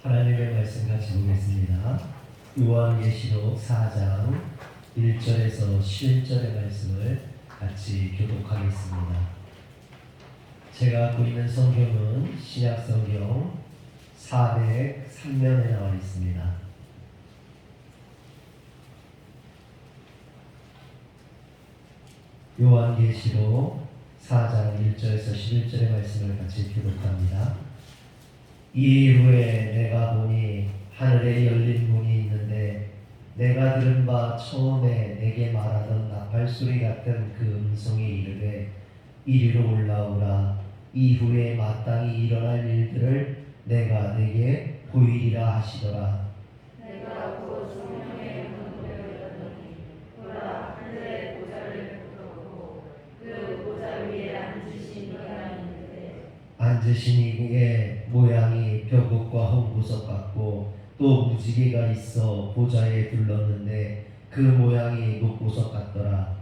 하나님의 말씀 같이 보겠습니다. 요한계시록 4장 1절에서 11절의 말씀을 같이 교독하겠습니다. 제가 갖고 있는 성경은 신약성경 403면에 나와 있습니다. 요한계시록 4장 1절에서 11절의 말씀을 같이 교독합니다. 이후에 내가 보니 하늘에 열린 문이 있는데 내가 들은 바 처음에 내게 말하던 나팔소리 같은 그 음성이 이르되 이리로 올라오라. 이후에 마땅히 일어날 일들을 내가 내게 보이리라 하시더라. 내가 곧 성령의 문을 열었더니 보라 하늘에 보좌를 보았고 그 보좌 위에 앉으신 이가 있는데 앉으신 이의 모양이 벽옥과 홍보석 같고 또 무지개가 있어 보좌에 둘렀는데 그 모양이 녹보석 같더라.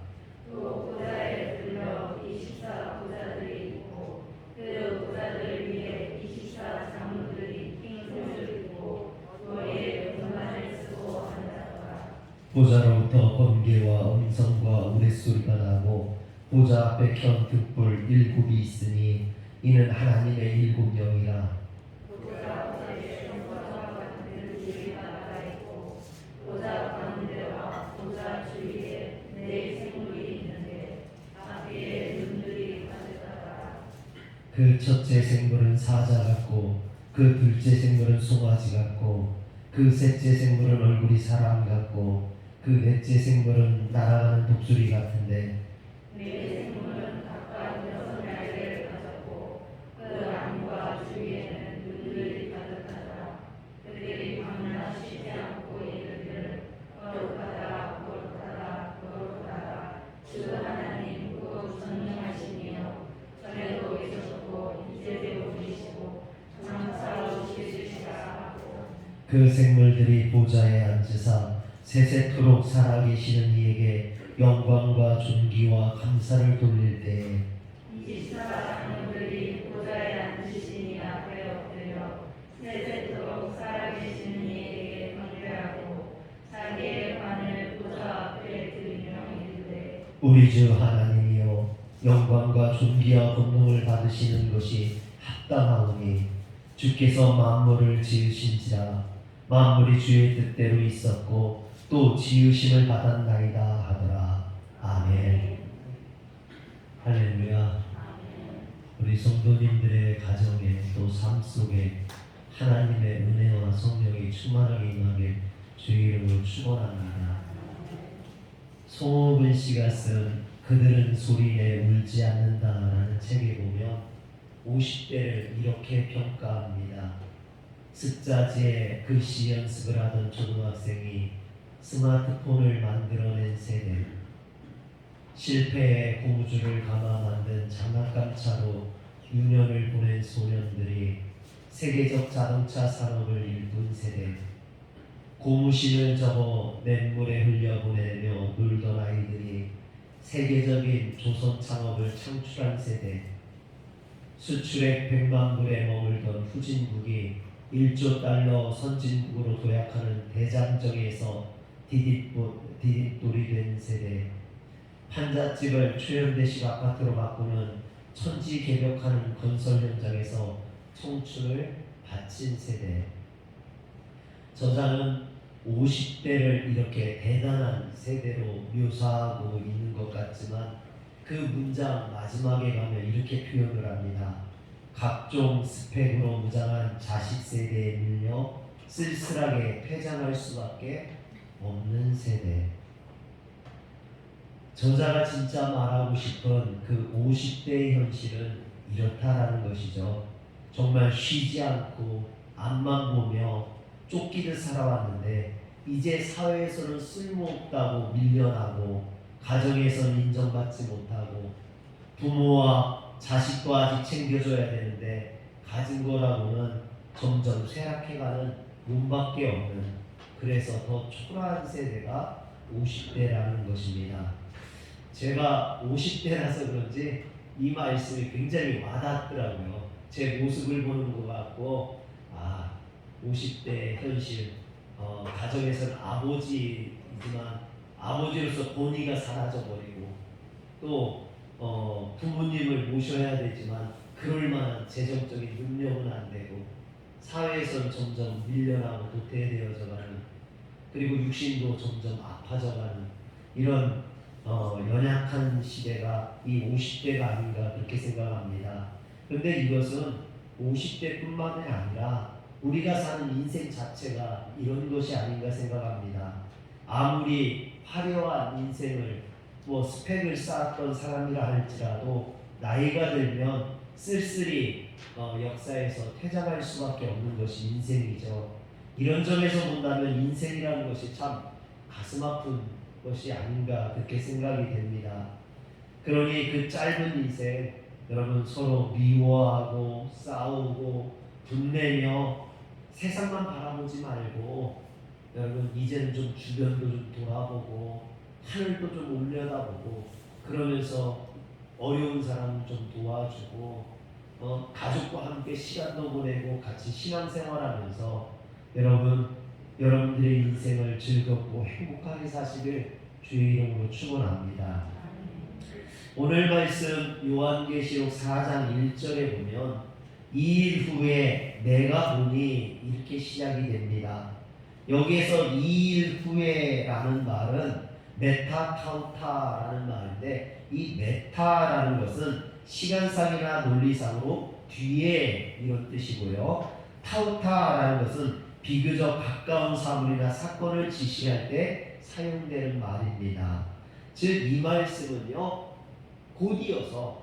또 보좌에 들려 24 보좌들이 있고 그 보좌들 위에 24 장로들이 핑소를 입고 머리에 군관을 쓰고 앉았더라. 보좌로부터 번개와 음성과 우레소리가 나고 보좌 앞에 켠 등불 7이 있으니 이는 하나님의 7영이라. 보좌 앞에 영광과 같은 길이 나가 있고 보좌 가운데와 보좌 주위에 네 생물이 있는데 앞에 눈들이 가득하다. 그 첫째 생물은 사자 같고 그 둘째 생물은 송아지 같고 그 셋째 생물은 얼굴이 사람 같고 그 넷째 생물은 날아가는 독수리 같은데 네 생물은 각각 6 날개를 가졌고 그 안과 주위에는 눈들이 가득하다. 그들이 밤낮 쉬지 않고 이르기를 거룩하다 거룩하다 거룩하다 주 하나님 곧 전능하시며 전에도 계셨고 이제도 계시고 장차 오시리라 하고 그 생물들이 보좌에 앉으사 세세토록 살아계시는 이에게 영광과 존귀와 감사를 돌릴 때에 24 장로들이 보좌에 앉으신 이 앞에 엎드려 세세토록 살아계시는 이에게 경배하고 자기의 관을 보좌 앞에 들이며 이르되 우리 주 하나님이여 영광과 존귀와 권능을 받으시는 것이 합당하오니 주께서 만물을 지으신지라. 만물이 주의 뜻대로 있었고 또 지으심을 받았나이다 하더라. 아멘. 할렐루야. 우리 성도님들의 가정에 또 삶 속에 하나님의 은혜와 성령이 충만하게 임하길 주의 이름으로 축원합니다. 송호근 씨가 쓴 그들은 소리내 울지 않는다라는 책에 보면 50대를 이렇게 평가합니다. 습자지에 글씨 연습을 하던 초등학생이 스마트폰을 만들어낸 세대, 실패에 고무줄을 감아 만든 장난감차로 유년을 보낸 소년들이 세계적 자동차 산업을 일군 세대, 고무신을 접어 냇물에 흘려보내며 놀던 아이들이 세계적인 조선 창업을 창출한 세대, 수출액 100만 불에 머물던 후진국이 1조 달러 선진국으로 도약하는 대장정에서 디딤돌이 된 세대, 판잣집을 초연대식 아파트로 바꾸는 천지개벽하는 건설 현장에서 청춘을 바친 세대. 저자는 50대를 이렇게 대단한 세대로 묘사하고 있는 것 같지만 그 문장 마지막에 가면 이렇게 표현을 합니다. 각종 스펙으로 무장한 자식 세대에 밀려 쓸쓸하게 폐장할 수밖에 없는 세대. 저자가 진짜 말하고 싶은 그 50대의 현실은 이렇다라는 것이죠. 정말 쉬지 않고 앞만 보며 쫓기듯 살아왔는데 이제 사회에서는 쓸모없다고 밀려나고 가정에서는 인정받지 못하고 부모와 자식도 아직 챙겨줘야 되는데 가진 거라고는 점점 쇠락해가는 몸밖에 없는, 그래서 더 초라한 세대가 50대라는 것입니다. 제가 50대라서 그런지 이 말씀이 굉장히 와닿더라고요. 제 모습을 보는 것 같고 50대 현실, 가정에서는 아버지이지만 아버지로서 본의가 사라져버리고 또 부모님을 모셔야 되지만 그럴 만한 재정적인 능력은 안 되고 사회에서는 점점 밀려나고 도태되어져가는, 그리고 육신도 점점 아파져가는 이런 연약한 시대가 이 50대가 아닌가 그렇게 생각합니다. 그런데 이것은 50대뿐만이 아니라 우리가 사는 인생 자체가 이런 것이 아닌가 생각합니다. 아무리 화려한 인생을 스펙을 쌓았던 사람이라 할지라도 나이가 들면 쓸쓸히 역사에서 퇴장할 수밖에 없는 것이 인생이죠. 이런 점에서 본다면 인생이라는 것이 참 가슴 아픈 것이 아닌가 그렇게 생각이 됩니다. 그러니 그 짧은 인생, 여러분 서로 미워하고 싸우고 분내며 세상만 바라보지 말고 여러분 이제는 좀 주변도 좀 돌아보고 하늘도 좀 올려다보고 그러면서 어려운 사람 좀 도와주고 가족과 함께 시간도 보내고 같이 신앙생활하면서 여러분들의 인생을 즐겁고 행복하게 사시길 주의 이름으로 축원합니다. 오늘 말씀 요한계시록 4장 1절에 보면 2일 후에 내가 보니 이렇게 시작이 됩니다. 여기에서 2일 후에라는 말은 메타타우타라는 말인데, 이 메타라는 것은 시간상이나 논리상으로 뒤에 이런 뜻이고요. 타우타라는 것은 비교적 가까운 사물이나 사건을 지시할 때 사용되는 말입니다. 즉 이 말씀은요, 곧이어서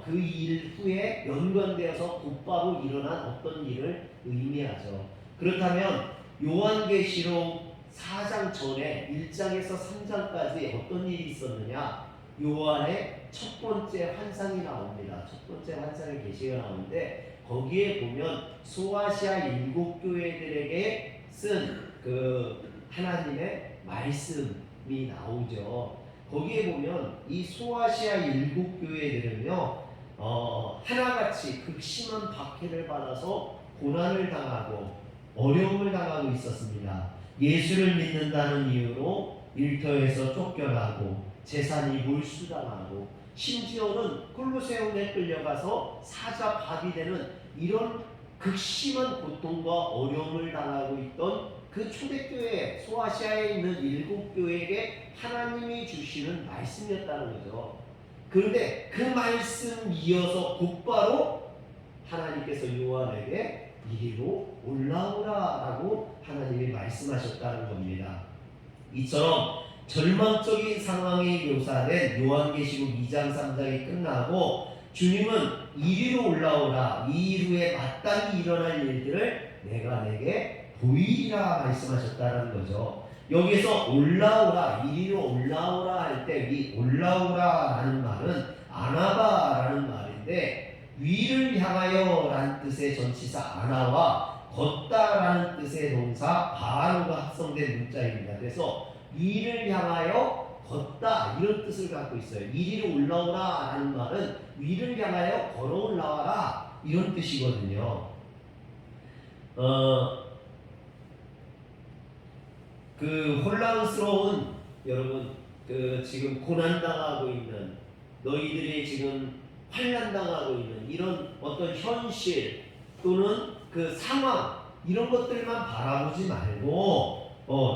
그 일 후에 연관되어서 곧바로 일어난 어떤 일을 의미하죠. 그렇다면 요한계시록 4장 전에 1장에서 3장까지 어떤 일이 있었느냐? 요한의 첫 번째 환상이 나옵니다. 첫 번째 환상의 계시가 나오는데 거기에 보면 소아시아 7교회들에게 쓴 그 하나님의 말씀이 나오죠. 거기에 보면 이 소아시아 7교회들은요 하나같이 극심한 박해를 받아서 고난을 당하고 어려움을 당하고 있었습니다. 예수를 믿는다는 이유로 일터에서 쫓겨나고 재산이 몰수당하고 심지어는 콜로세움에 끌려가서 사자밥이 되는 이런 극심한 고통과 어려움을 당하고 있던 그 초대교회 소아시아에 있는 7교회에게 하나님이 주시는 말씀이었다는 거죠. 그런데 그 말씀 이어서 곧바로 하나님께서 요한에게 이리로 올라오라라고 하나님이 말씀하셨다는 겁니다. 이처럼 절망적인 상황이 묘사된 요한계시록 2장 3장이 끝나고 주님은 이리로 올라오라, 이 일 후에 마땅히 일어날 일들을 내가 내게 보이리라 말씀하셨다는 거죠. 여기서 올라오라, 이리로 올라오라 할 때 이 올라오라라는 말은 아나바라는 말인데 위를 향하여 라는 뜻의 전치사 아나와 걷다라는 뜻의 동사 바로가 합성된 문자입니다. 그래서 위를 향하여 걷다 이런 뜻을 갖고 있어요. 이리로 올라오라 라는 말은 위를 향하여 걸어 올라와라 이런 뜻이거든요. 그 혼란스러운 여러분 지금 고난당하고 있는 너희들이 지금 환난당하고 있는 이런 어떤 현실 또는 그 상황 이런 것들만 바라보지 말고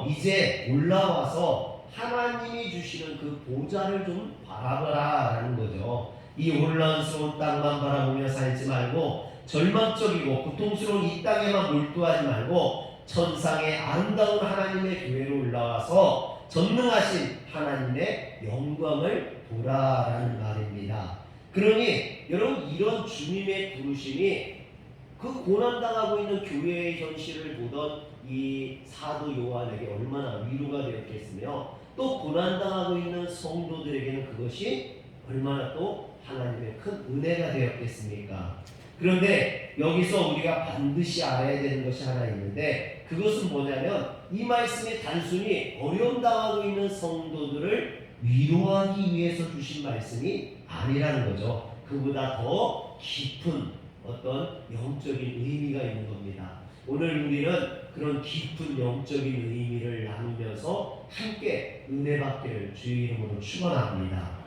이제 올라와서 하나님이 주시는 그 보좌를 좀 바라보라라는 거죠. 이 혼란스러운 땅만 바라보며 살지 말고 절망적이고 고통스러운 이 땅에만 몰두하지 말고 천상의 아름다운 하나님의 교회로 올라와서 전능하신 하나님의 영광을 보라라는 말입니다. 그러니 여러분 이런 주님의 부르심이 그 고난당하고 있는 교회의 현실을 보던 이 사도 요한에게 얼마나 위로가 되었겠으며 또 고난당하고 있는 성도들에게는 그것이 얼마나 또 하나님의 큰 은혜가 되었겠습니까? 그런데 여기서 우리가 반드시 알아야 되는 것이 하나 있는데 그것은 뭐냐면 이 말씀이 단순히 어려움 당하고 있는 성도들을 위로하기 위해서 주신 말씀이 아니라는 거죠. 그보다 더 깊은 어떤 영적인 의미가 있는 겁니다. 오늘 오늘 우리는 그런 깊은 영적인 의미를 나누면서 함께 은혜 받기를 주의 이름으로 축원합니다.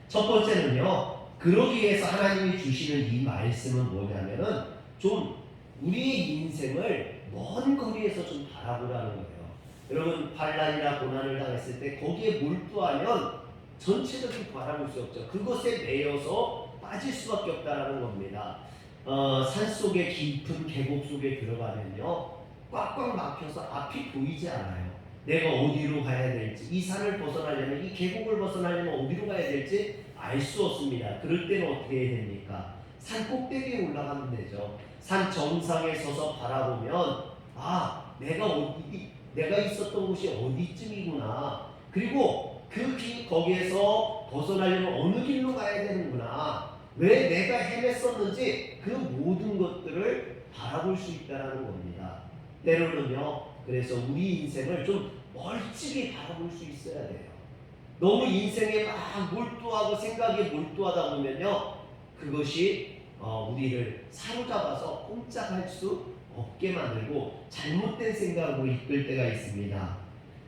첫 번째는요, 그러기 위해서 하나님이 주시는 이 말씀은 뭐냐면은 좀 우리의 인생을 먼 거리에서 좀 바라보라는 거예요. 여러분, 환난이나 고난을 당했을 때 거기에 몰두하면 전체적인 바라볼 수 없죠. 그것에 매여서 빠질 수밖에 없다라는 겁니다. 산속의 깊은 계곡 속에 들어가면요, 꽉꽉 막혀서 앞이 보이지 않아요. 내가 어디로 가야 될지, 이 산을 벗어나려면, 이 계곡을 벗어나려면 어디로 가야 될지 알 수 없습니다. 그럴 때는 어떻게 해야 됩니까? 산 꼭대기에 올라가면 되죠. 산 정상에 서서 바라보면, 아, 내가 있었던 곳이 어디쯤이구나. 그리고 거기에서 벗어나려면 어느 길로 가야 되는구나. 왜 내가 헤맸었는지 그 모든 것들을 바라볼 수 있다는 겁니다. 때로는요, 그래서 우리 인생을 좀 멀찍이 바라볼 수 있어야 돼요. 너무 인생에 막 몰두하고 생각에 몰두하다 보면요, 그것이 우리를 사로잡아서 꼼짝할 수 없게 만들고 잘못된 생각으로 이끌 때가 있습니다.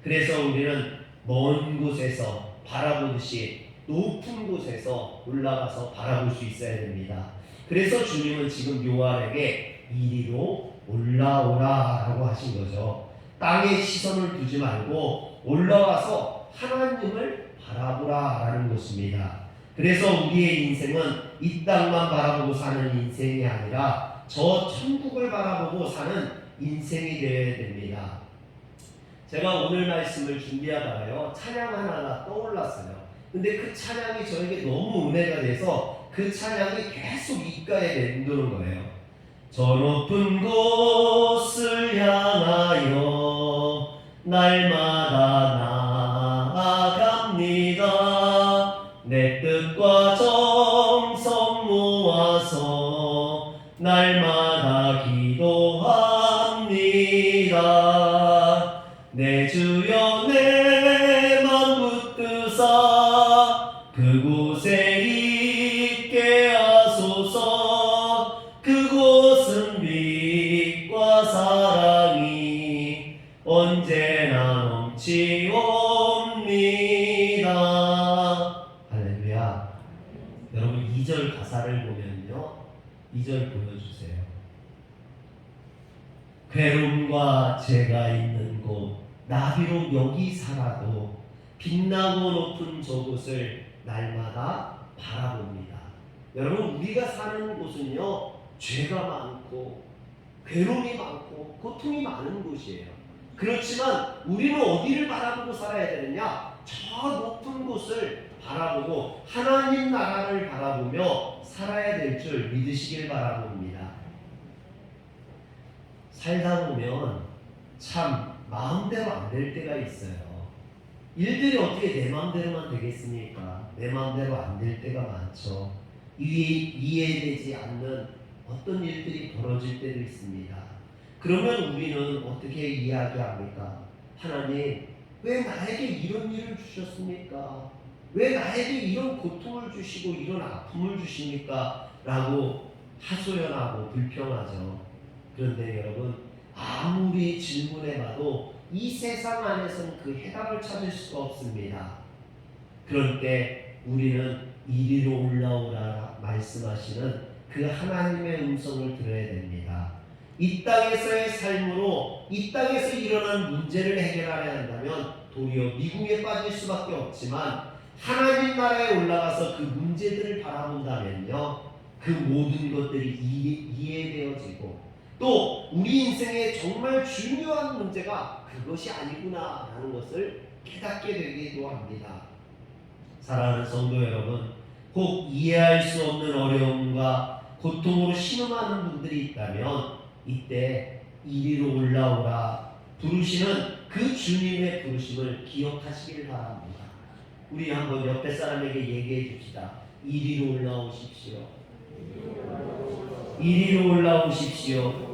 그래서 우리는 먼 곳에서 바라보듯이 높은 곳에서 올라가서 바라볼 수 있어야 됩니다. 그래서 주님은 지금 요한에게 이리로 올라오라 라고 하신 거죠. 땅에 시선을 두지 말고 올라와서 하나님을 바라보라 라는 것입니다. 그래서 우리의 인생은 이 땅만 바라보고 사는 인생이 아니라 저 천국을 바라보고 사는 인생이 되어야 됩니다. 제가 오늘 말씀을 준비하다가요, 찬양 하나가 떠올랐어요. 근데 그 찬양이 저에게 너무 은혜가 돼서 그 찬양이 계속 입가에 맴도는 거예요. 저 높은 곳을 향하여 날마다 나아갑니다. 내 뜻과 정성 모아서 날마다 기도합니다. 내 주여 내 맘 붙드사 그곳에 있게 하소서. 그곳은 빛과 사랑이 언제나 넘치옵니다. 할렐루야. 여러분 2절 가사를 보면요, 2절 보여주세요. 괴로움과 죄가 있는 곳, 나비로 여기 살아도 빛나고 높은 저곳을 날마다 바라봅니다. 여러분, 우리가 사는 곳은요, 죄가 많고 괴로움이 많고 고통이 많은 곳이에요. 그렇지만 우리는 어디를 바라보고 살아야 되느냐? 저 높은 곳을 바라보고 하나님 나라를 바라보며 살아야 될 줄 믿으시길 바라봅니다. 살다 보면 참 마음대로 안 될 때가 있어요. 일들이 어떻게 내 마음대로만 되겠습니까? 내 마음대로 안 될 때가 많죠. 이해되지 않는 어떤 일들이 벌어질 때도 있습니다. 그러면 우리는 어떻게 이야기합니까? 하나님, 왜 나에게 이런 일을 주셨습니까? 왜 나에게 이런 고통을 주시고 이런 아픔을 주십니까? 라고 하소연하고 불평하죠. 그런데 여러분, 아무리 질문해봐도 이 세상 안에서는 그 해답을 찾을 수가 없습니다. 그럴 때 우리는 이리로 올라오라 말씀하시는 그 하나님의 음성을 들어야 됩니다. 이 땅에서의 삶으로 이 땅에서 일어난 문제를 해결하려 한다면 도리어 미궁에 빠질 수밖에 없지만, 하나님 나라에 올라가서 그 문제들을 바라본다면요, 그 모든 것들이 이해되어지고 또 우리 인생에 정말 중요한 문제가 그것이 아니구나 라는 것을 깨닫게 되기도 합니다. 사랑하는 성도 여러분, 혹 이해할 수 없는 어려움과 고통으로 신음하는 분들이 있다면 이때 이리로 올라오라 부르시는 그 주님의 부르심을 기억하시길 바랍니다. 우리 한번 옆에 사람에게 얘기해 줍시다. 이리로 올라오십시오. 이리로 올라오십시오.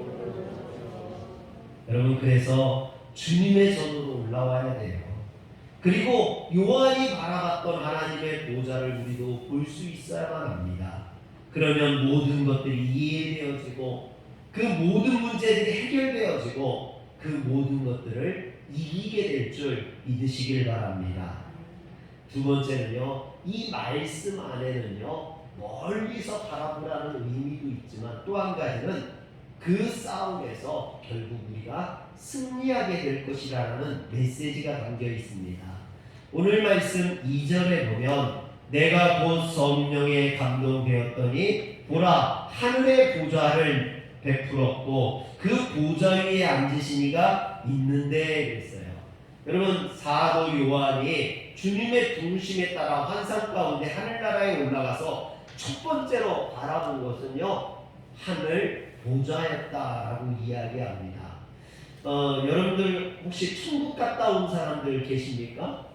여러분, 그래서 주님의 전으로 올라와야 돼요. 그리고 요한이 바라봤던 하나님의 보좌를 우리도 볼 수 있어야만 합니다. 그러면 모든 것들이 이해되어지고 그 모든 문제들이 세워지고 그 모든 것들을 이기게 될 줄 믿으시길 바랍니다. 두 번째는요, 이 말씀 안에는요, 멀리서 바라보라는 의미도 있지만 또 한 가지는 그 싸움에서 결국 우리가 승리하게 될 것이라는 메시지가 담겨 있습니다. 오늘 말씀 2절에 보면 내가 곧 성령에 감동되었더니 보라 하늘의 보좌를 베풀었고 그 보좌 위에 앉으신 이가 있는데 그랬어요. 여러분 사도 요한이 주님의 중심에 따라 환상 가운데 하늘나라에 올라가서 첫 번째로 바라본 것은요 하늘 보좌였다라고 이야기합니다. 여러분들 혹시 천국 갔다 온 사람들 계십니까?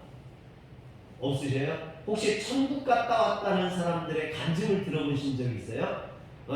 없으세요? 혹시 천국 갔다 왔다는 사람들의 간증을 들어보신 적 있어요?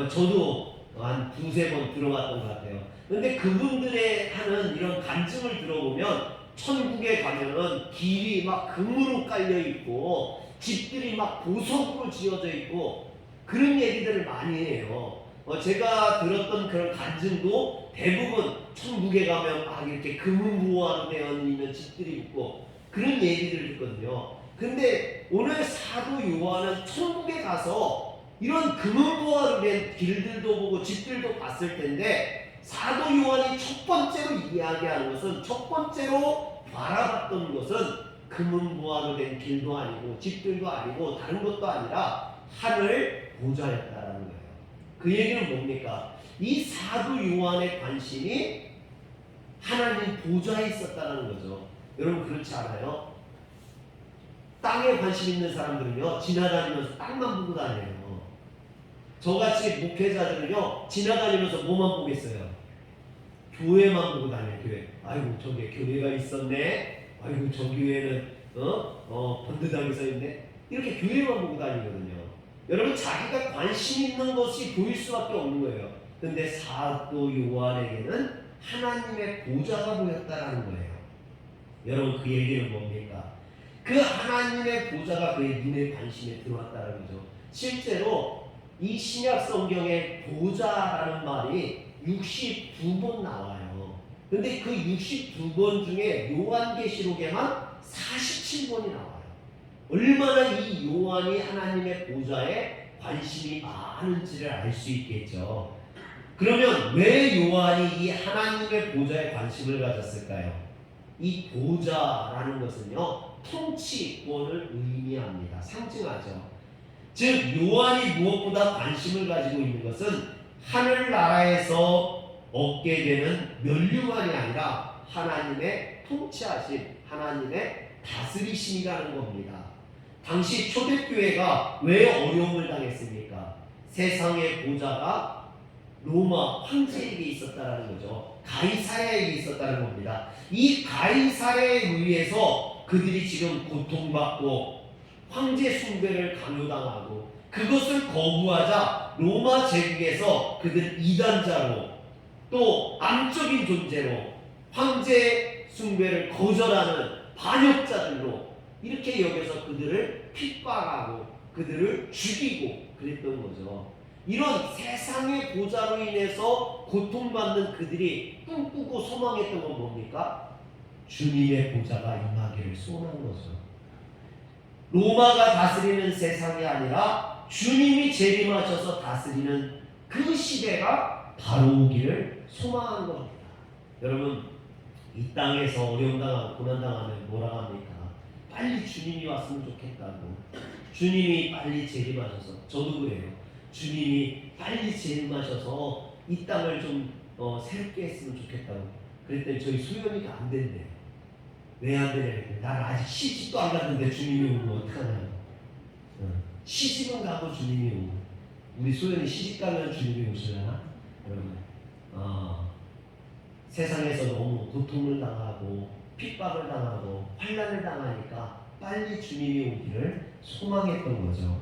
저도 한 두세 번 들어봤던 것 같아요. 근데 그분들의 하는 이런 간증을 들어보면 천국에 가면은 길이 막 금으로 깔려 있고 집들이 막 보석으로 지어져 있고 그런 얘기들을 많이 해요. 제가 들었던 그런 간증도 대부분 천국에 가면 막 이렇게 금은보화로 되어 있는 집들이 있고 그런 얘기들을 듣거든요. 근데 오늘 사도 요한은 천국에 가서 이런 금은보화로 된 길들도 보고 집들도 봤을 텐데 사도 요한이 첫 번째로 이야기하는 것은 첫 번째로 바라봤던 것은 금은보화로 된 길도 아니고 집들도 아니고 다른 것도 아니라 하늘 보좌였다라는 거예요. 그 얘기는 뭡니까? 이 사도 요한의 관심이 하나님 보좌에 있었다는 거죠. 여러분 그렇지 않아요? 땅에 관심 있는 사람들은요 지나다니면서 땅만 보고 다녀요. 저같이 목회자들은요 지나다니면서 뭐만 보겠어요? 교회만 보고 다녀요. 교회. 아이고 저기 교회가 있었네. 아이고 저 교회는 번드당이 서 있네. 이렇게 교회만 보고 다니거든요. 여러분 자기가 관심 있는 것이 보일 수밖에 없는 거예요. 근데 사도 요한에게는 하나님의 보좌가 보였다라는 거예요. 여러분 그 얘기는 뭡니까? 그 하나님의 보좌가 그의 눈에 관심에 들어왔다는 거죠. 실제로 이 신약 성경에 보좌라는 말이 62번 나와요. 근데 그 62번 중에 요한계시록에만 47번이 나와요. 얼마나 이 요한이 하나님의 보좌에 관심이 많은지를 알 수 있겠죠. 그러면 왜 요한이 이 하나님의 보좌에 관심을 가졌을까요? 이 보좌라는 것은요 통치권을 의미합니다. 상징하죠. 즉 요한이 무엇보다 관심을 가지고 있는 것은 하늘나라에서 얻게 되는 면류관이 아니라 하나님의 통치하심, 하나님의 다스리심이라는 겁니다. 당시 초대교회가 왜 어려움을 당했습니까? 세상의 보좌가 로마 황제에게 있었다는 거죠. 가이사랴에게 있었다는 겁니다. 이 가이사랴에 의해서 그들이 지금 고통받고 황제 숭배를 강요당하고 그것을 거부하자 로마 제국에서 그들 이단자로 또 암적인 존재로 황제 숭배를 거절하는 반역자들로 이렇게 여겨서 그들을 핍박하고 그들을 죽이고 그랬던 거죠. 이런 세상의 보좌로 인해서 고통받는 그들이 꿈꾸고 소망했던 건 뭡니까? 주님의 보좌가 임하기를 소원한 거죠. 로마가 다스리는 세상이 아니라 주님이 재림하셔서 다스리는 그 시대가 바로 오기를 소망한 겁니다. 여러분 이 땅에서 어려움 당하고 고난 당하면 뭐라고 합니까? 빨리 주님이 왔으면 좋겠다고. 주님이 빨리 재림하셔서 저도 그래요. 주님이 빨리 재림하셔서 이 땅을 좀 새롭게 했으면 좋겠다고. 그랬더니 저희 소연이가 안 된대요. 왜 안 되냐면 난 아직 시집도 안 갔는데 주님이 오면 어떡하냐. 시집은 가고 주님이 오고. 우리 소연이 시집 가면 주님이 오시려나? 여러분 세상에서 너무 고통을 당하고 핍박을 당하고 환난을 당하니까 빨리 주님이 오기를 소망했던 거죠.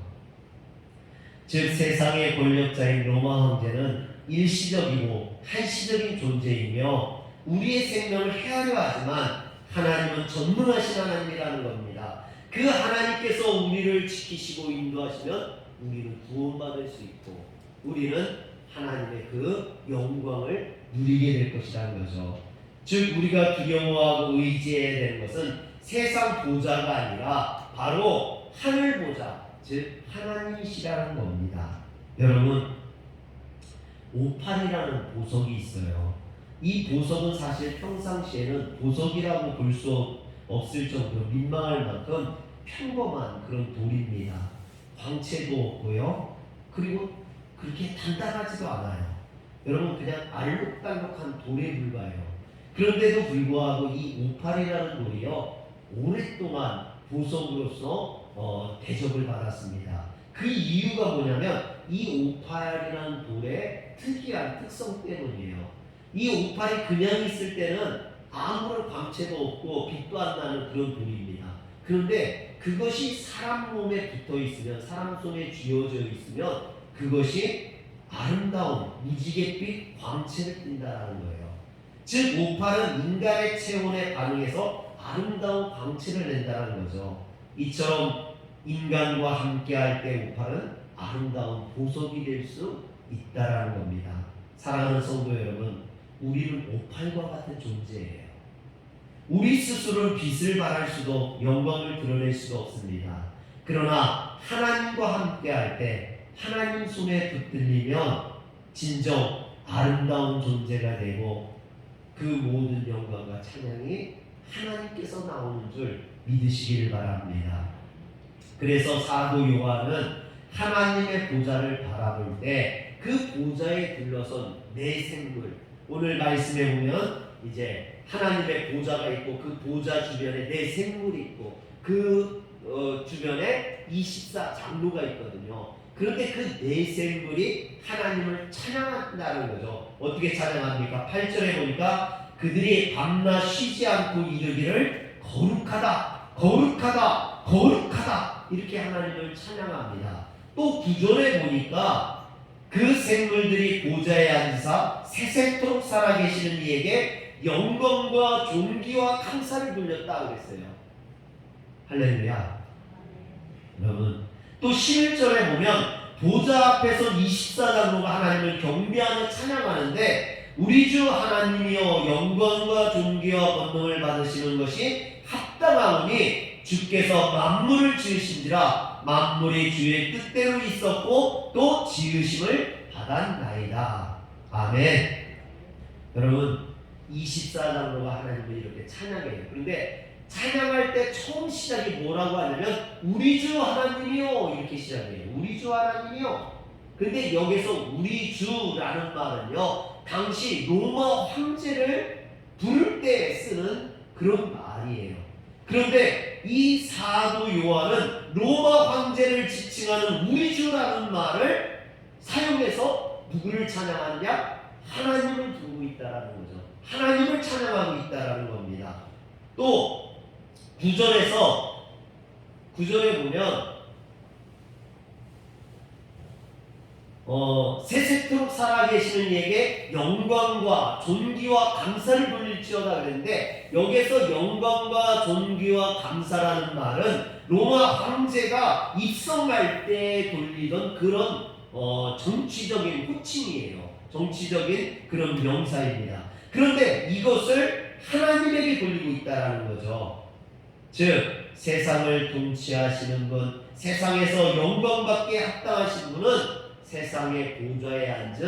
즉 세상의 권력자인 로마 황제는 일시적이고 한시적인 존재이며 우리의 생명을 해하려 하지만 하나님은 전능하신 하나님이라는 겁니다. 그 하나님께서 우리를 지키시고 인도하시면 우리는 구원받을 수 있고 우리는 하나님의 그 영광을 누리게 될 것이라는 거죠. 즉 우리가 두려워하고 의지해야 되는 것은 세상 보좌가 아니라 바로 하늘 보좌, 즉 하나님이시라는 겁니다. 여러분, 오팔이라는 보석이 있어요. 이 보석은 사실 평상시에는 보석이라고 볼 수 없을 정도로 민망할 만큼 평범한 그런 돌입니다. 광채도 없고요. 그리고 그렇게 단단하지도 않아요. 여러분, 그냥 알록달록한 돌에 불과해요. 그런데도 불구하고 이 오팔이라는 돌이요, 오랫동안 보석으로서 대접을 받았습니다. 그 이유가 뭐냐면 이 오팔이라는 돌의 특이한 특성 때문이에요. 이 오팔이 그냥 있을 때는 아무런 광채도 없고 빛도 안 나는 그런 돌입니다. 그런데 그것이 사람 몸에 붙어 있으면, 사람 손에 쥐어져 있으면 그것이 아름다운 무지갯빛 광채를 띈다는 거예요. 즉 오팔은 인간의 체온에 반응해서 아름다운 광채를 낸다는 거죠. 이처럼 인간과 함께할 때 오팔은 아름다운 보석이 될 수 있다라는 겁니다. 사랑하는 성도 여러분, 우리는 오팔과 같은 존재예요. 우리 스스로는 빛을 발할 수도 영광을 드러낼 수도 없습니다. 그러나 하나님과 함께할 때, 하나님 손에 붙들리면 진정 아름다운 존재가 되고 그 모든 영광과 찬양이 하나님께서 나오는 줄 믿으시기를 바랍니다. 그래서 사도 요한은 하나님의 보좌를 바라볼 때 그 보좌에 둘러선 내 생물, 오늘 말씀에 보면 이제 하나님의 보좌가 있고 그 보좌 주변에 내 생물이 있고 그 주변에 24장로가 있거든요. 그런데 그 내 생물이 하나님을 찬양한다는 거죠. 어떻게 찬양합니까? 8절에 보니까 그들이 밤낮 쉬지 않고 이르기를 거룩하다, 거룩하다, 거룩하다, 이렇게 하나님을 찬양합니다. 또 9절에 보니까 그 생물들이 보좌에 앉으사 세세토록 살아계시는 이에게 영광과 존귀와 감사를 돌렸다 그랬어요. 할렐루야. 여러분, 또 11절에 보면 보좌 앞에서 24장로가 하나님을 경배하며 찬양하는데 우리 주 하나님이여 영광과 존귀와 권능을 받으시는 것이 합당하오니 주께서 만물을 지으신지라 만물이 주의 뜻대로 있었고 또 지으심을 받았나이다. 아멘. 여러분, 24장로가 하나님을 이렇게 찬양해요. 그런데 찬양할 때 처음 시작이 뭐라고 하냐면 우리 주 하나님이요 이렇게 시작해요. 우리 주 하나님이요. 근데 여기서 우리 주라는 말은요, 당시 로마 황제를 부를 때 쓰는 그런 말이에요. 그런데 이 사도 요한은 로마 황제를 지칭하는 우리 주라는 말을 사용해서 누구를 찬양하느냐? 하나님을 부르고 있다라는 거죠. 하나님을 찬양하고 있다라는 겁니다. 또 9절에 보면 세세토록 살아계시는 이에게 영광과 존귀와 감사를 돌릴지어다 그랬는데 여기서 영광과 존귀와 감사라는 말은 로마 황제가 입성할 때 돌리던 그런 정치적인 호칭이에요. 정치적인 그런 명사입니다. 그런데 이것을 하나님에게 돌리고 있다는 거죠. 즉 세상을 통치하시는 분, 세상에서 영광받게 합당하신 분은 세상의 보좌에 앉은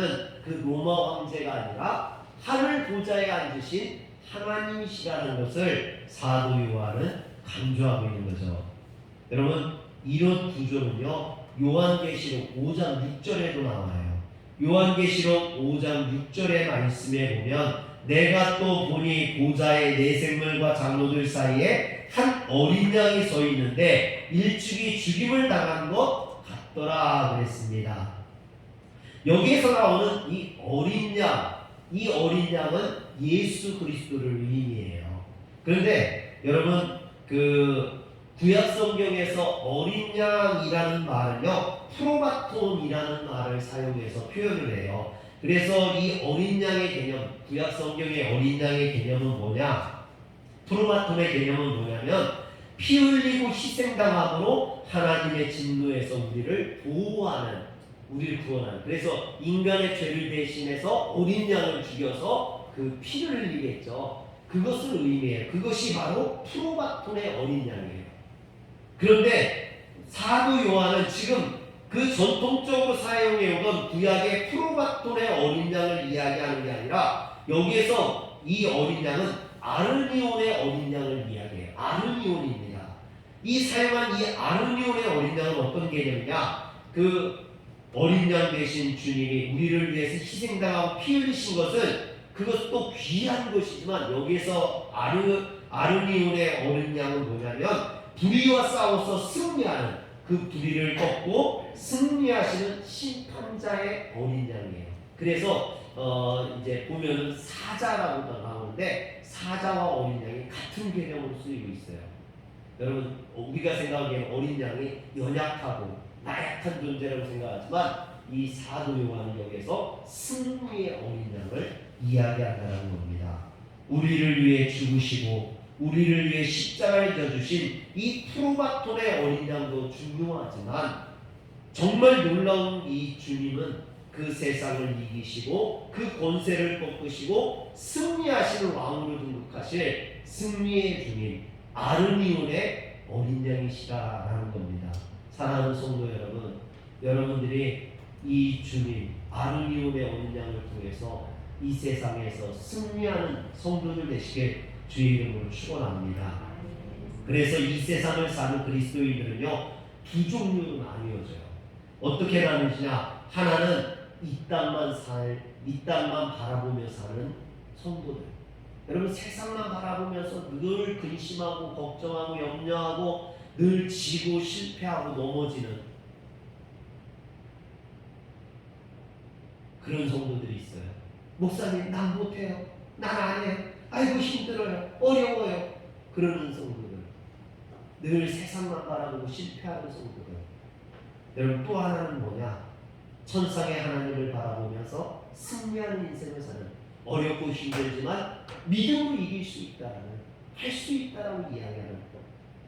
그 로마 황제가 아니라 하늘 보좌에 앉으신 하나님이시라는 것을 사도 요한은 강조하고 있는 거죠. 여러분, 이런 구조는요 요한계시록 5장 6절에도 나와요. 요한계시록 5장 6절의 말씀에 보면 내가 또 보니 보좌의 네 생물과 장로들 사이에 한 어린 양이 서 있는데 일찍이 죽임을 당한 것 같더라 그랬습니다. 여기에서 나오는 이 어린 양, 이 어린 양은 예수 그리스도를 의미해요. 그런데 여러분, 그 구약 성경에서 어린 양이라는 말은요 프로마톤이라는 말을 사용해서 표현을 해요. 그래서 이 어린 양의 개념, 구약 성경의 어린 양의 개념은 뭐냐? 프로마톤의 개념은 뭐냐면 피 흘리고 희생당함으로 하나님의 진노에서 우리를 보호하는 우리를 구원하는. 그래서 인간의 죄를 대신해서 어린 양을 죽여서 그 피를 흘리겠죠. 그것을 의미해요. 그것이 바로 프로바톤의 어린 양이에요. 그런데 사도 요한은 지금 그 전통적으로 사용해오던 구약의 프로바톤의 어린 양을 이야기하는 게 아니라 여기에서 이 어린 양은 아르니온의 어린 양을 이야기해요. 아르니온입니다. 이 사용한 이 아르니온의 어린 양은 어떤 개념이냐? 그 어린 양 대신 주님이 우리를 위해서 희생당하고 피 흘리신 것은 그것도 귀한 것이지만 여기에서 아르니온의 어린 양은 뭐냐면 불의와 싸워서 승리하는 그 불의를 꺾고 승리하시는 심판자의 어린 양이에요. 그래서 이제 보면은 사자라고 나오는데 사자와 어린 양이 같은 개념으로 쓰이고 있어요. 여러분 우리가 생각하기에는 어린 양이 연약하고 나약한 존재라고 생각하지만 이 사도 요한은 여기서 승리의 어린 양을 이야기한다는 겁니다. 우리를 위해 죽으시고 우리를 위해 십자가에 져주신 이 프로바톤의 어린 양도 중요하지만 정말 놀라운 이 주님은 그 세상을 이기시고 그 권세를 꺾으시고 승리하시는 왕으로 등극하실 승리의 주님 아르니온의 어린 양이시라라는 겁니다. 사랑하는 성도 여러분, 여러분들이 이 주님 아르니온의 어린 양을 통해서 이 세상에서 승리하는 성도들 되시길 주의 이름으로 축원합니다. 그래서 이 세상을 사는 그리스도인들은요 두 종류로 나뉘어져요. 어떻게 나누시냐? 하나는 이 땅만 바라보며 사는 성도들. 여러분 세상만 바라보면서 늘 근심하고 걱정하고 염려하고 늘 지고 실패하고 넘어지는 그런 성도들이 있어요. 목사님 난 못해요. 난 안 해요. 아이고 힘들어요. 어려워요. 그러는 성도들. 늘 세상만 바라보고 실패하는 성도들. 여러분 또 하나는 뭐냐? 천상의 하나님을 바라보면서 승리하는 인생을 사는 어렵고 힘들지만 믿음으로 이길 수 있다라는 할 수 있다라고 이야기하는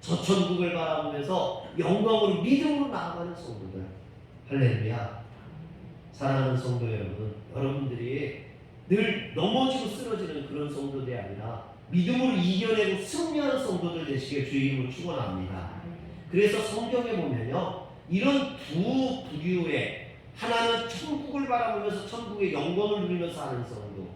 저 천국을 바라보면서 영광으로 믿음으로 나아가는 성도들. 할렐루야. 사랑하는 성도 여러분, 여러분들이 늘 넘어지고 쓰러지는 그런 성도들이 아니라 믿음으로 이겨내고 승리하는 성도들 되시길 주의 이름으로 축원합니다. 그래서 성경에 보면요 이런 두 부류의 하나는 천국을 바라보면서 천국의 영광을 누리면서 하는 성도,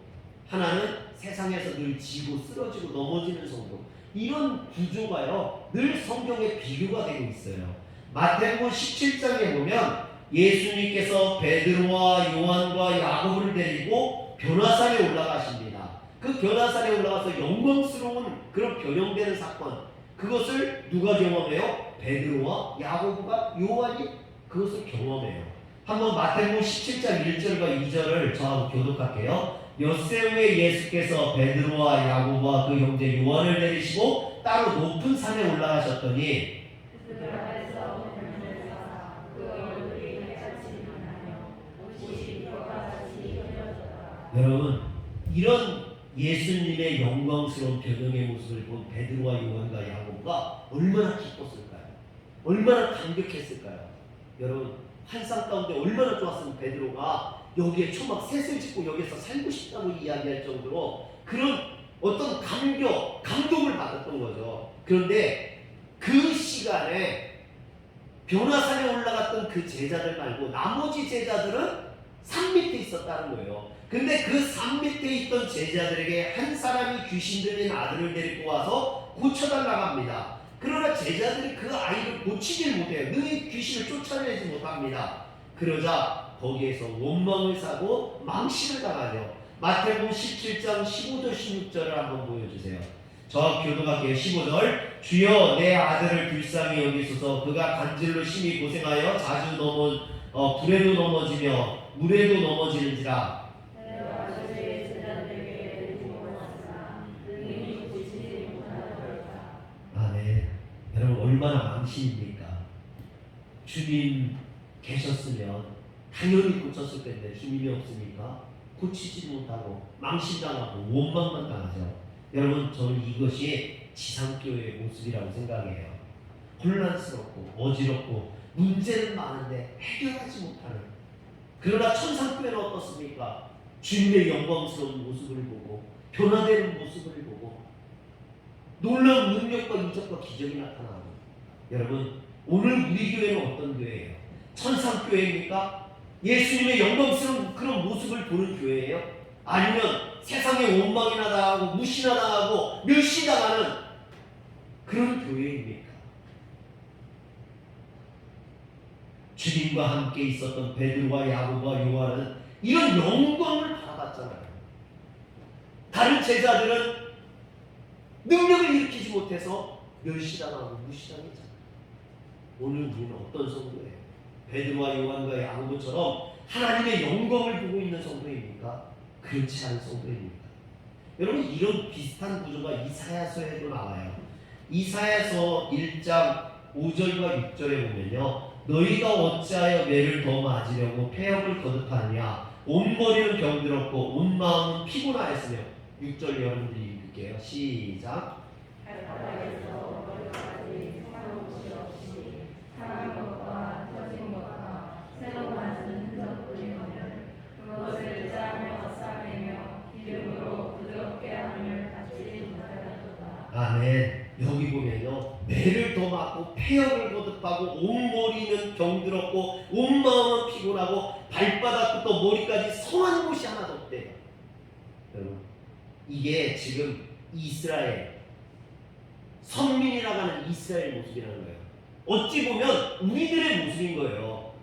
하나는 세상에서 늘 지고 쓰러지고 넘어지는 성도. 이런 구조가요 늘 성경에 비교가 되고 있어요. 마태복음 17장에 보면 예수님께서 베드로와 요한과 야고보를 데리고 변화산에 올라가십니다. 그 변화산에 올라가서 영광스러운 그런 변형되는 사건, 그것을 누가 경험해요? 베드로와 야고보가, 요한이 그것을 경험해요. 한번 마태복음 17장 1절과 2절을 저하고 교독할게요. 엿새 후에 예수께서 베드로와 야고보와 그 형제 요한을 데리시고 따로 높은 산에 올라가셨더니 여러분 이런 예수님의 영광스러운 변형의 모습을 본 베드로와 요한과 야고보가 얼마나 기뻤을까요? 얼마나 감격했을까요? 여러분 환상 가운데 얼마나 좋았으면 베드로가 여기에 초막 셋을 짓고 여기서 살고 싶다고 이야기할 정도로 그런 어떤 감동을 받았던 거죠. 그런데 그 시간에 변화산에 올라갔던 그 제자들 말고 나머지 제자들은 산 밑에 있었다는 거예요. 근데 그 산 밑에 있던 제자들에게 한 사람이 귀신 들린 아들을 데리고 와서 고쳐달라고 합니다. 그러나 제자들이 그 아이를 고치질 못해요. 늘 귀신을 쫓아내지 못합니다. 그러자 거기에서 원망을 사고 망신을 당하죠. 마태복음 17장 15절 16절을 한번 보여주세요. 저 교독할게요. 15절 주여 내 아들을 불쌍히 여기소서. 그가 간질로 심히 고생하여 자주 불에도 넘어지며 물에도 넘어지는지라. 네. 여러분 얼마나 망신입니까? 주님 계셨으면 당연히 고쳤을 텐데 주님이 없으니까 고치지 못하고 망신당하고 원망만 당하죠. 여러분 저는 이것이 지상교회의 모습이라고 생각해요. 혼란스럽고 어지럽고 문제는 많은데 해결하지 못하는 그러나 천상교회는 어떻습니까? 주님의 영광스러운 모습을 보고 변화되는 모습을 보고 놀라운 능력과 이적과 기적이 나타나고. 여러분, 오늘 우리 교회는 어떤 교회예요? 천상교회입니까? 예수님의 영광스러운 그런 모습을 보는 교회예요? 아니면 세상에 원망이나 당하고 무시나 당하고 멸시당하는 그런 교회입니까? 주님과 함께 있었던 베드로와 야고보와 요한은 이런 영광을 받아봤잖아요. 다른 제자들은 능력을 일으키지 못해서 멸시당하고 무시당했잖아요. 오늘 우리는 어떤 성도예요? 베드로와 요한과 야고보처럼 하나님의 영광을 보고 있는 성도입니까? 그렇지 않은 성도입니까? 여러분, 이런 비슷한 구조가 이사야서에도 나와요. 이사야서 1장 5절과 6절에 보면요, 너희가 어찌하여 매를 더 맞으려고 폐역을 거듭하느냐, 온 머리는 병들었고 온 마음은 피곤하였으며. 6절 여러분들이 읽을게요. 시작. 발바닥에서 머리까지 상한 곳이 없이 상한 것과 터진 것과 새로 맞은 흔적뿐이거늘 그것을 짜며 싸매며 기름으로 부드럽게 함을 받지 못하였도다. 아멘. 여기 보면요, 매를 더 맞고 폐역을 거듭하고 온 머리는 병들었고 온 마음은 피곤하고 발바닥부터 머리까지 성한 곳이 하나도 없대요. 여러분, 이게 지금 이스라엘 선민이라고 하는 이스라엘 모습이라는 거예요. 어찌 보면 우리들의 모습인 거예요.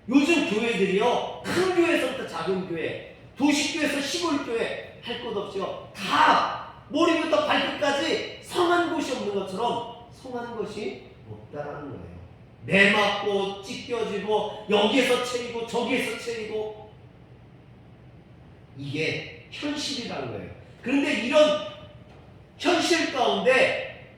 요즘 교회들이요, 큰 교회에서부터 작은 교회, 도시교회에서 시골교회 할 것 없이요, 다 머리부터 발끝까지 성한 곳이 없는 것처럼 성한 것이 없다라는 거예요. 매맞고 찢겨지고 여기에서 채이고 저기에서 채이고, 이게 현실이라는 거예요. 그런데 이런 현실 가운데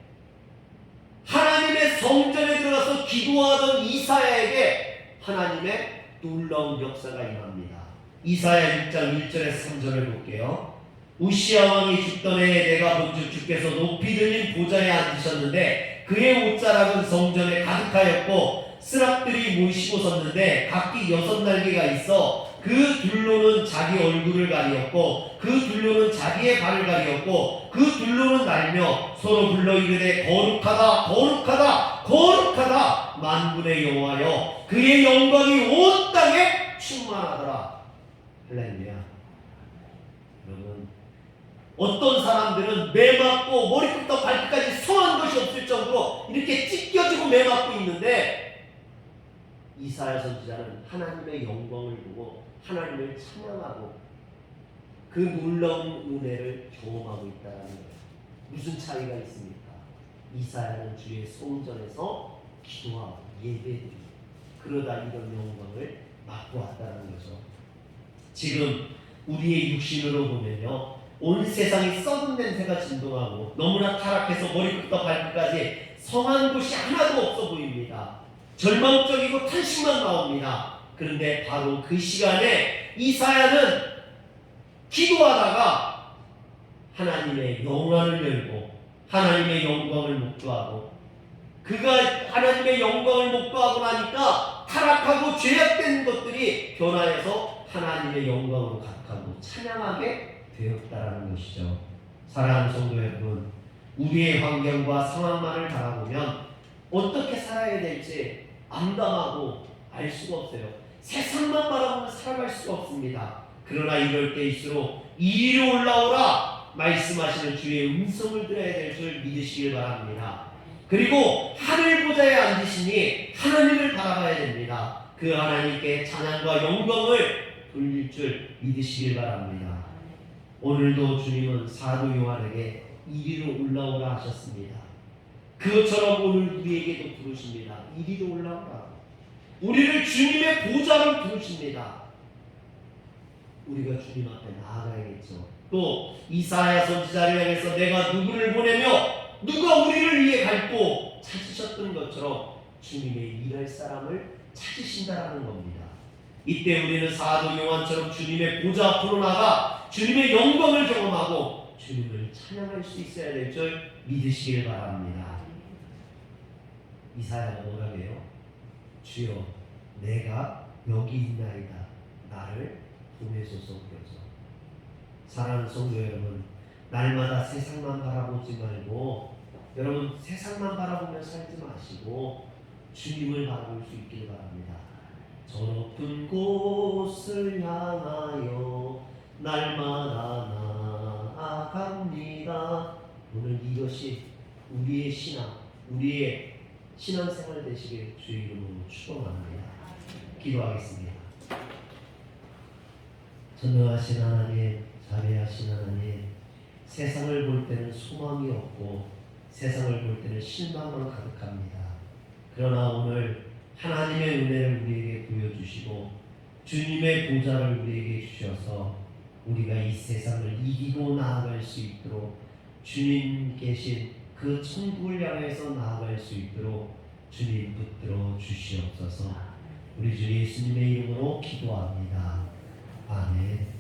하나님의 성전에 들어가서 기도하던 이사야에게 하나님의 놀라운 역사가 임합니다. 이사야 6장 1절에서 3절을 볼게요. 우시야 왕이 죽던 해에 내가 본즉 주께서 높이 들린 보좌에 앉으셨는데 그의 옷자락은 성전에 가득하였고 스락들이 모이시고 섰는데 각기 6날개가 있어 그 둘로는 자기 얼굴을 가리었고 그 둘로는 자기의 발을 가리었고 그 둘로는 날며 서로 불러 이르되 거룩하다 거룩하다 거룩하다 만군의 여호와여 그의 영광이 온 땅에 충만하더라. 할렐루야. 여러분, 어떤 사람들은 매맞고 머리부터 발끝까지 성한 것이 없을 정도로 이렇게 찢겨지고 매맞고 있는데, 이사야 선지자는 하나님의 영광을 보고 하나님을 찬양하고 그 놀라운 은혜를 경험하고 있다는 거예요. 무슨 차이가 있습니까? 이사야는 주의 성전에서 기도하고 예배드리고 그러다 이런 영광을 맛보았다는 거죠. 지금 우리의 육신으로 보면요, 온 세상이 썩은 냄새가 진동하고 너무나 타락해서 머리부터 발끝까지 성한 곳이 하나도 없어 보입니다. 절망적이고 탄식만 나옵니다. 그런데 바로 그 시간에 이사야는 기도하다가 하나님의 영안을 열고 하나님의 영광을 목도하고, 그가 하나님의 영광을 목도하고 나니까 타락하고 죄악된 것들이 변화해서 하나님의 영광으로 가득하고 찬양하게 되었다라는 것이죠. 사랑하는 성도 여러분, 우리의 환경과 상황만을 바라보면 어떻게 살아야 될지 암담하고 알 수가 없어요. 세상만 바라보면 살아갈 수가 없습니다. 그러나 이럴 때일수록 이리로 올라오라 말씀하시는 주의 음성을 들어야 될 줄 믿으시길 바랍니다. 그리고 하늘 보좌에 앉으시니 하나님을 바라봐야 됩니다. 그 하나님께 찬양과 영광을 돌릴 줄 믿으시길 바랍니다. 오늘도 주님은 사도 요한에게 이리로 올라오라 하셨습니다. 그것처럼 오늘 우리에게도 부르십니다. 이리로 올라오라. 우리를 주님의 보좌로 부르십니다. 우리가 주님 앞에 나아가야겠죠. 또 이사야 선지자를 향해서 내가 누구를 보내며 누가 우리를 위해 갈고 찾으셨던 것처럼 주님의 일할 사람을 찾으신다라는 겁니다. 이때 우리는 사도 요한처럼 주님의 보좌 앞으로 나가 주님의 영광을 경험하고 주님을 찬양할 수 있어야 될 줄 믿으시길 바랍니다. 이사야가 뭐라고 해요? 주여 내가 여기 있나이다. 나를 보내소서 그러죠. 사랑하는 성도 여러분, 날마다 세상만 바라보지 말고 여러분 세상만 바라보며 살지 마시고 주님을 바라볼 수 있길 바랍니다. 저 높은 곳을 향하여 날마다 나아갑니다. 오늘 이것이 우리의 신앙, 우리의 신앙생활 되시길 주의 이름으로 축원합니다. 기도하겠습니다. 전능하신 하나님, 자비하신 하나님, 세상을 볼 때는 소망이 없고 세상을 볼 때는 실망만 가득합니다. 그러나 오늘 하나님의 은혜를 우리에게 보여주시고 주님의 보좌를 우리에게 주셔서 우리가 이 세상을 이기고 나아갈 수 있도록 주님 계신 그 천국을 향해서 나아갈 수 있도록 주님 붙들어 주시옵소서. 우리 주 예수님의 이름으로 기도합니다. 아멘.